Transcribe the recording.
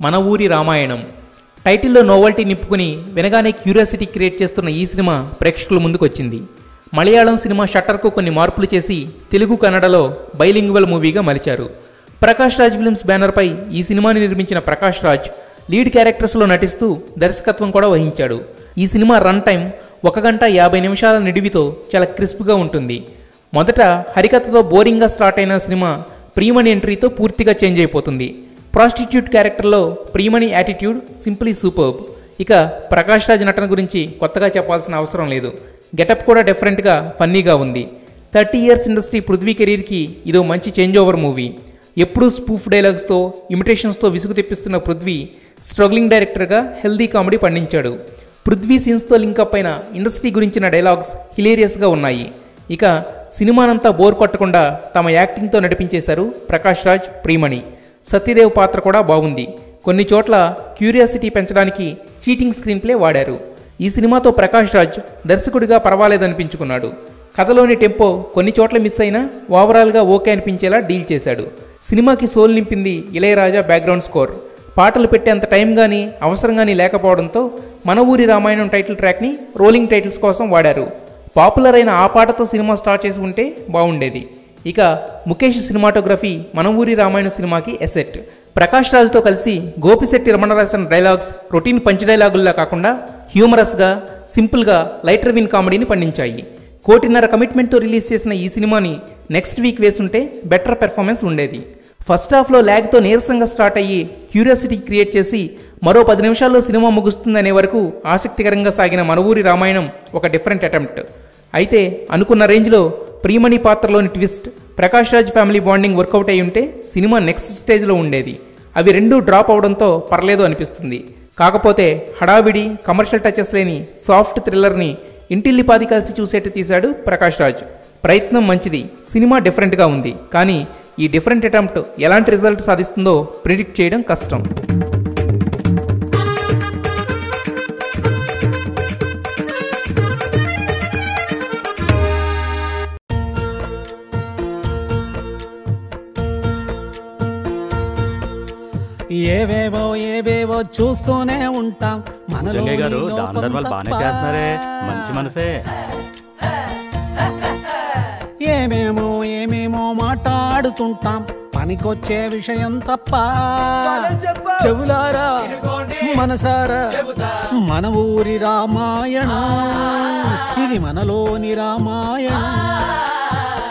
మన ఊరి రామాయణం టైటిల్లో నోవల్టీ నింపుకుని వినగానే క్యూరియాసిటీ క్రియేట్ చేస్తున్న ఈ సినిమా ప్రేక్షకుల ముందుకు వచ్చింది. మలయాళం సినిమా షట్టర్కు కొన్ని మార్పులు చేసి తెలుగు కన్నడలో బైలింగ్వల్ మూవీగా మలిచారు. ప్రకాష్ రాజ్ ఫిల్మ్స్ బ్యానర్పై ఈ సినిమాని నిర్మించిన ప్రకాష్ రాజ్ లీడ్ క్యారెక్టర్స్లో నటిస్తూ దర్శకత్వం కూడా వహించాడు. ఈ సినిమా రన్ టైం 1 గంట 50 నిమిషాల నిడివితో చాలా క్రిస్ప్గా ఉంటుంది. మొదట హరికథతో బోరింగ్గా స్టార్ట్ అయిన సినిమా ప్రియమణి ఎంట్రీతో పూర్తిగా చేంజ్ అయిపోతుంది. ప్రాస్టిట్యూట్ క్యారెక్టర్లో ప్రియమణి యాటిట్యూడ్ సింప్లీ సూపర్బ్. ఇక ప్రకాష్ రాజ్ నటన గురించి కొత్తగా చెప్పాల్సిన అవసరం లేదు. గెటప్ కూడా డిఫరెంట్గా ఫన్నీగా ఉంది. 30 ఇయర్స్ ఇండస్ట్రీ పృథ్వీ కెరీర్కి ఇదో మంచి చేంజ్ ఓవర్ మూవీ. ఎప్పుడూ స్పూఫ్ డైలాగ్స్తో ఇమిటేషన్స్తో విసుగు తెప్పిస్తున్న పృథ్వీ స్ట్రగ్లింగ్ డైరెక్టర్గా హెల్దీ కామెడీ పండించాడు. పృథ్వీ సీన్స్తో లింకప్ అయిన ఇండస్ట్రీ గురించిన డైలాగ్స్ హిలేరియస్గా ఉన్నాయి. ఇక సినిమానంతా బోర్ కొట్టకుండా తమ యాక్టింగ్తో నడిపించేశారు ప్రకాష్ రాజ్, ప్రియమణి. సత్యదేవ్ పాత్ర కూడా బాగుంది. కొన్ని చోట్ల క్యూరియాసిటీ పెంచడానికి చీటింగ్ స్క్రీన్ ప్లే వాడారు. ఈ సినిమాతో ప్రకాష్ రాజ్ దర్శకుడిగా పర్వాలేదనిపించుకున్నాడు. కథలోని టెంపో కొన్ని చోట్ల మిస్ అయినా ఓవరాల్గా ఓకే అనిపించేలా డీల్ చేశాడు. సినిమాకి సోల్ నింపింది ఇళయరాజా బ్యాక్గ్రౌండ్ స్కోర్. పాటలు పెట్టేంత టైం కానీ అవసరం కానీ లేకపోవడంతో మన ఊరి రామాయణం టైటిల్ ట్రాక్ని రోలింగ్ టైటిల్స్ కోసం వాడారు. పాపులర్ అయిన ఆ పాటతో సినిమా స్టార్ట్ చేసి ఉంటే బాగుండేది. ఇక ముఖేష్ సినిమాటోగ్రఫీ మన ఊరి రామాయణం సినిమాకి ఎసెట్. ప్రకాష్ రాజ్తో కలిసి గోపిశెట్టి రమణ రాసిన డైలాగ్స్ రొటీన్ పంచ్ డైలాగుల్లా కాకుండా హ్యూమరస్గా, సింపుల్గా లైటర్ విన్ కామెడీని పండించాయి. 1.5 కోటి కమిట్మెంట్తో రిలీజ్ చేసిన ఈ సినిమాని నెక్స్ట్ వీక్ వేసుంటే బెటర్ పెర్ఫార్మెన్స్ ఉండేది. ఫస్ట్ హాఫ్లో ల్యాగ్తో నీరసంగా స్టార్ట్ అయ్యి క్యూరియాసిటీ క్రియేట్ చేసి మరో 10 నిమిషాల్లో సినిమా ముగుస్తుందనే వరకు ఆసక్తికరంగా సాగిన మన ఊరి రామాయణం ఒక డిఫరెంట్ అటెంప్ట్. అయితే అనుకున్న రేంజ్లో ప్రియమణి పాత్రలోని twist, Prakash Raj family bonding workout అయి ఉంటే సినిమా నెక్స్ట్ స్టేజ్లో ఉండేది. అవి రెండూ డ్రాప్ అవడంతో పర్లేదు అనిపిస్తుంది. కాకపోతే హడావిడి, కమర్షియల్ టచెస్ లేని సాఫ్ట్ థ్రిల్లర్ని ఇంటిల్లిపాది కలిసి చూసేట్టు తీశాడు ప్రకాష్ రాజ్. ప్రయత్నం మంచిది, సినిమా డిఫరెంట్గా ఉంది. కానీ ఈ డిఫరెంట్ అటెంప్ట్ ఎలాంటి రిజల్ట్ సాధిస్తుందో ప్రిడిక్ట్ చేయడం కష్టం. ఏవేవో చూస్తూనే ఉంటాం. గారు బాగానే చేస్తున్నారే, మంచి మనసే. ఏమేమో మాట్లాడుతుంటాం, పనికొచ్చే విషయం తప్ప. చెవులారా మనసారా మన ఊరి రామాయణం, ఇది మనలోని రామాయణం.